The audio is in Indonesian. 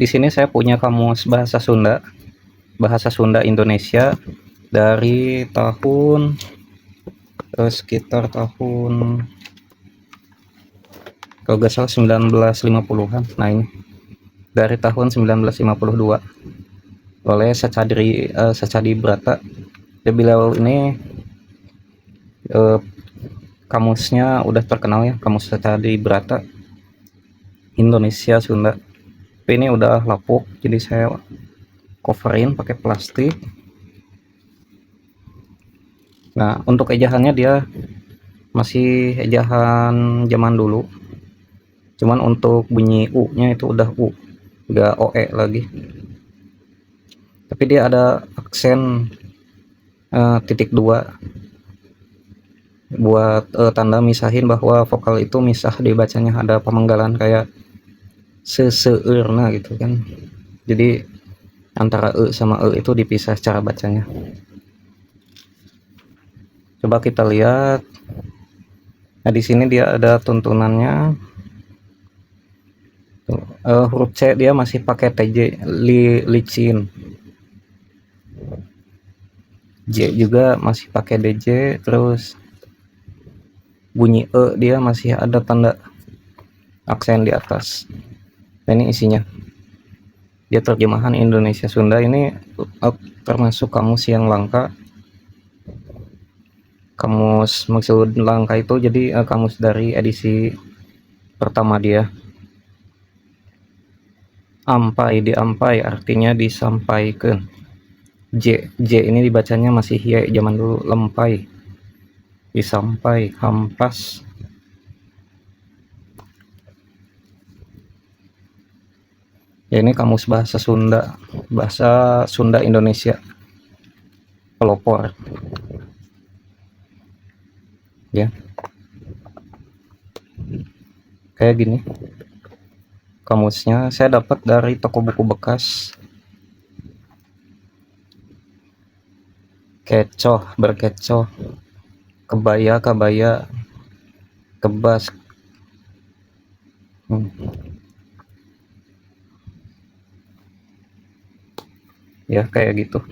Di sini saya punya kamus bahasa Sunda Indonesia dari tahun sekitar tahun kalau nggak salah 1950-an. Nah, ini dari tahun 1952 oleh Secadi Brata. Beliau ini eh, kamusnya udah terkenal ya, kamus Secadi Brata Indonesia Sunda. Tapi ini udah lapuk, jadi saya coverin pakai plastik. Nah, untuk ejaannya dia masih ejahan zaman dulu, cuman untuk bunyi U-nya itu udah U, nggak OE lagi. Tapi dia ada aksen titik dua buat tanda misahin bahwa vokal itu misah dibacanya, ada pemenggalan kayak seseurna gitu kan. Jadi antara e sama e itu dipisah cara bacanya. Coba kita lihat. Nah, di sini dia ada tuntunannya. Huruf C dia masih pakai TJ, licin. J juga masih pakai DJ, terus bunyi E dia masih ada tanda aksen di atas. Nah, ini isinya. Dia terjemahan Indonesia Sunda, ini termasuk kamus yang langka. Kamus maksud langka itu jadi kamus dari edisi pertama dia. Ampai, diampai artinya disampaikan. J ini dibacanya masih Y zaman dulu. Lempai, disampai, hampas. Ya, ini kamus bahasa Sunda Indonesia pelopor ya, kayak gini. Kamusnya saya dapat dari toko buku bekas. Kecoh, berkecoh, kebaya, kebas. Ya, kayak gitu.